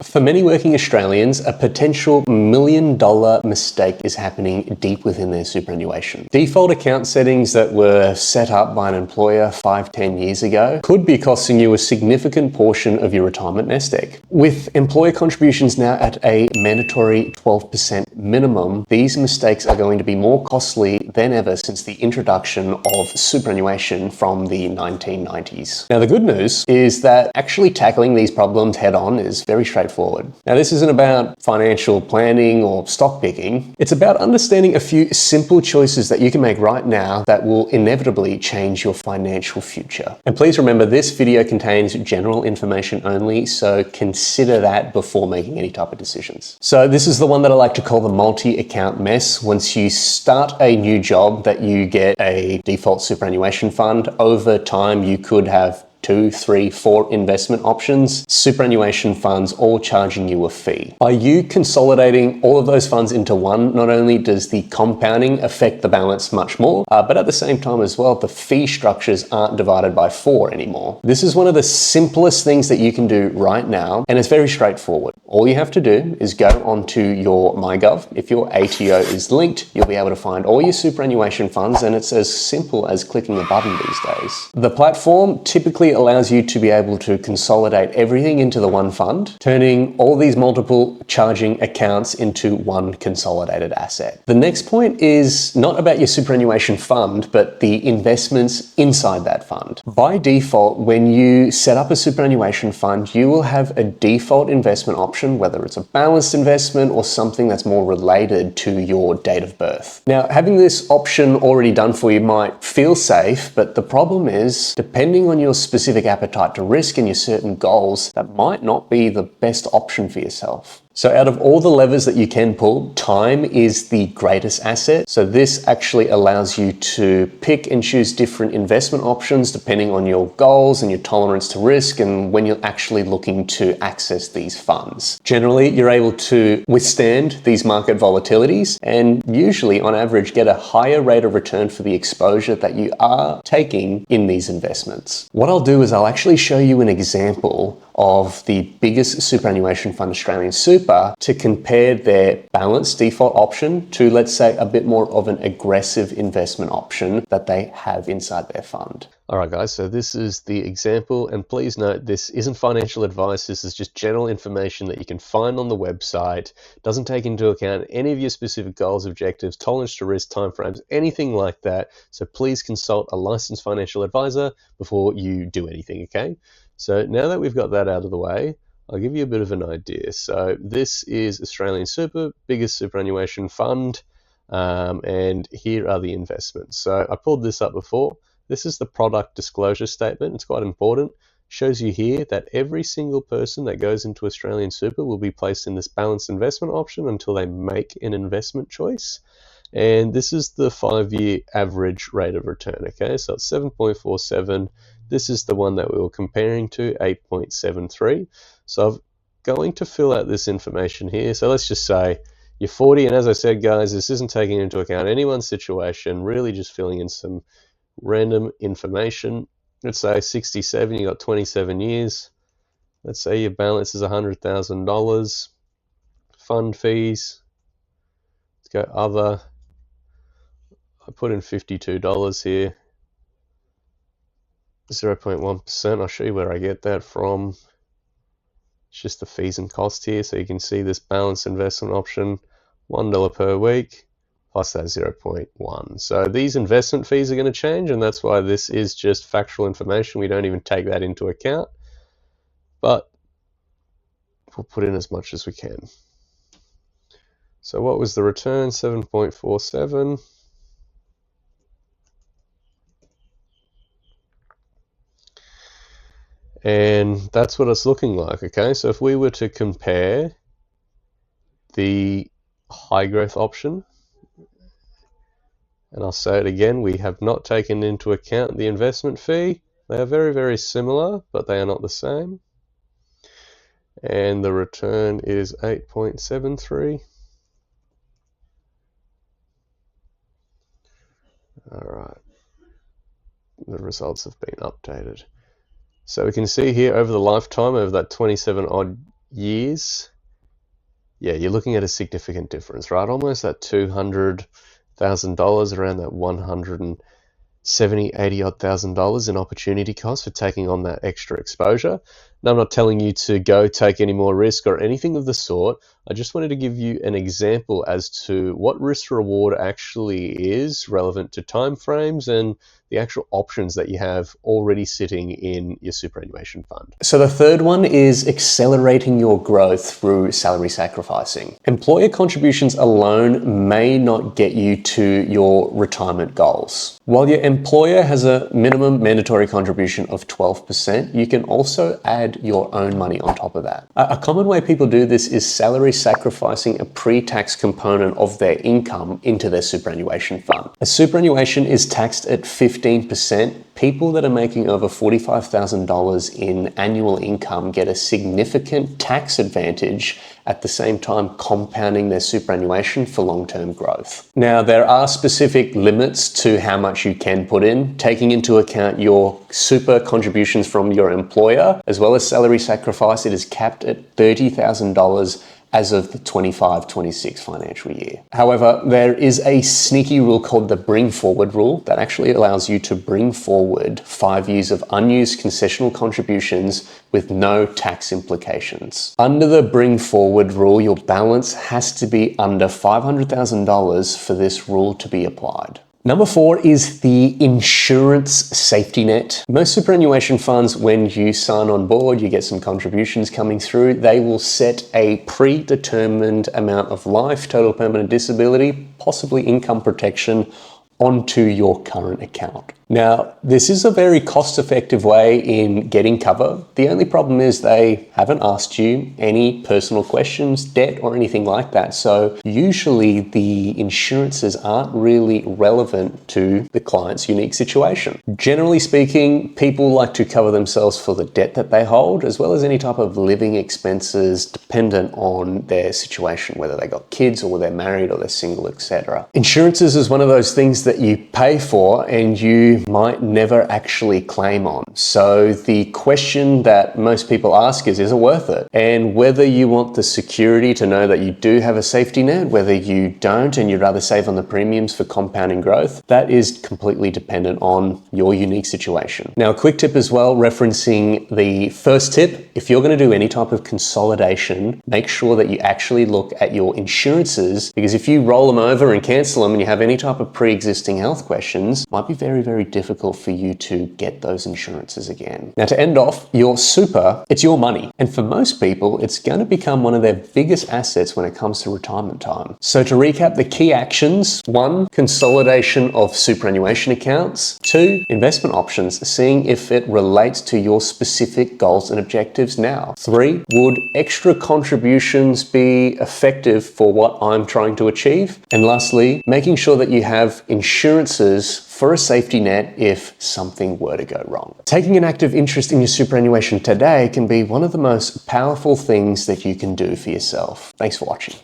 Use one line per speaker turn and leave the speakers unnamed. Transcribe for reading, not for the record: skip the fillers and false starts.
For many working Australians, a potential $1 million mistake is happening deep within their superannuation. Default account settings that were set up by an employer 5-10 years ago could be costing you a significant portion of your retirement nest egg. With employer contributions now at a mandatory 12% minimum, these mistakes are going to be more costly than ever since the introduction of superannuation from the 1990s. Now, the good news is that actually tackling these problems head on is very straightforward. Now, this isn't about financial planning or stock picking. It's about understanding a few simple choices that you can make right now that will inevitably change your financial future. And please remember, this video contains general information only, so consider that before making any type of decisions. So this is the one that I like to call the multi-account mess. Once you start a new job that you get a default superannuation fund, over time you could have 2, 3, 4 investment options, superannuation funds all charging you a fee. By you consolidating all of those funds into one, not only does the compounding affect the balance much more, but at the same time as well, the fee structures aren't divided by 4 anymore. This is one of the simplest things that you can do right now, and it's very straightforward. All you have to do is go onto your myGov. If your ATO is linked, you'll be able to find all your superannuation funds, and it's as simple as clicking a button these days. The platform typically allows you to be able to consolidate everything into the one fund, turning all these multiple charging accounts into one consolidated asset. The next point is not about your superannuation fund, but the investments inside that fund. By default, when you set up a superannuation fund, you will have a default investment option, whether it's a balanced investment or something that's more related to your date of birth. Now, having this option already done for you might feel safe, but the problem is, depending on your specific appetite to risk and your certain goals, that might not be the best option for yourself. So out of all the levers that you can pull, time is the greatest asset. So this actually allows you to pick and choose different investment options depending on your goals and your tolerance to risk and when you're actually looking to access these funds. Generally, you're able to withstand these market volatilities and usually on average get a higher rate of return for the exposure that you are taking in these investments. What I'll do is I'll actually show you an example of the biggest superannuation fund, Australian Super, to compare their balanced default option to, let's say, a bit more of an aggressive investment option that they have inside their fund. All right, guys, so this is the example, and please note this isn't financial advice. This is just general information that you can find on the website. It doesn't take into account any of your specific goals, objectives, tolerance to risk, timeframes, anything like that. So please consult a licensed financial advisor before you do anything, okay? So now that we've got that out of the way, I'll give you a bit of an idea. So this is Australian Super, biggest superannuation fund, and here are the investments. So I pulled this up before. This is the product disclosure statement. It's quite important. Shows you here that every single person that goes into Australian Super will be placed in this balanced investment option until they make an investment choice. And this is the 5-year average rate of return, okay? So it's 7.47. This is the one that we were comparing to, 8.73. So I'm going to fill out this information here. So let's just say you're 40, and as I said, guys, this isn't taking into account anyone's situation, really just filling in some random information. Let's say 67, you got 27 years. Let's say your balance is $100,000. Fund fees. Let's go other. I put in $52 here. 0.1%. I'll show you where I get that from. It's just the fees and costs here. So you can see this balanced investment option, $1 per week, plus that 0.1. So these investment fees are going to change, and that's why this is just factual information. We don't even take that into account, but we'll put in as much as we can. So what was the return? 7.47. And that's what it's looking like, okay? So if we were to compare the high growth option, and I'll say it again, we have not taken into account the investment fee. They are very, very similar, but they are not the same. And the return is 8.73. All right, the results have been updated. So we can see here over the lifetime of that 27 odd years, yeah, you're looking at a significant difference, right? Almost that $200,000, around that 170, odd thousand dollars in opportunity cost for taking on that extra exposure. Now, I'm not telling you to go take any more risk or anything of the sort. I just wanted to give you an example as to what risk reward actually is relevant to timeframes and the actual options that you have already sitting in your superannuation fund. So the third one is accelerating your growth through salary sacrificing. Employer contributions alone may not get you to your retirement goals. While your employer has a minimum mandatory contribution of 12%, you can also add your own money on top of that. A common way people do this is salary sacrificing a pre-tax component of their income into their superannuation fund. A superannuation is taxed at 15%. People that are making over $45,000 in annual income get a significant tax advantage, at the same time compounding their superannuation for long-term growth. Now, there are specific limits to how much you can put in, taking into account your super contributions from your employer, as well as salary sacrifice. It is capped at $30,000 as of the 25-26 financial year. However, there is a sneaky rule called the bring forward rule that actually allows you to bring forward 5 years of unused concessional contributions with no tax implications. Under the bring forward rule, your balance has to be under $500,000 for this rule to be applied. Number 4 is the insurance safety net. Most superannuation funds, when you sign on board, you get some contributions coming through, they will set a predetermined amount of life, total permanent disability, possibly income protection onto your current account. Now, this is a very cost-effective way in getting cover. The only problem is they haven't asked you any personal questions, debt, or anything like that. So usually the insurances aren't really relevant to the client's unique situation. Generally speaking, people like to cover themselves for the debt that they hold, as well as any type of living expenses dependent on their situation, whether they got kids or they're married or they're single, etc. Insurances is one of those things that you pay for and you might never actually claim on. So the question that most people ask is it worth it? And whether you want the security to know that you do have a safety net, whether you don't and you'd rather save on the premiums for compounding growth, that is completely dependent on your unique situation. Now, a quick tip as well, referencing the first tip, if you're going to do any type of consolidation, make sure that you actually look at your insurances, because if you roll them over and cancel them and you have any type of pre-existing health questions, it might be very, very difficult for you to get those insurances again. Now, to end off, your super, it's your money. And for most people, it's going to become one of their biggest assets when it comes to retirement time. So to recap the key actions: 1, consolidation of superannuation accounts; 2, investment options, seeing if it relates to your specific goals and objectives now; 3, would extra contributions be effective for what I'm trying to achieve? And lastly, making sure that you have insurances for a safety net if something were to go wrong. Taking an active interest in your superannuation today can be one of the most powerful things that you can do for yourself. Thanks for watching.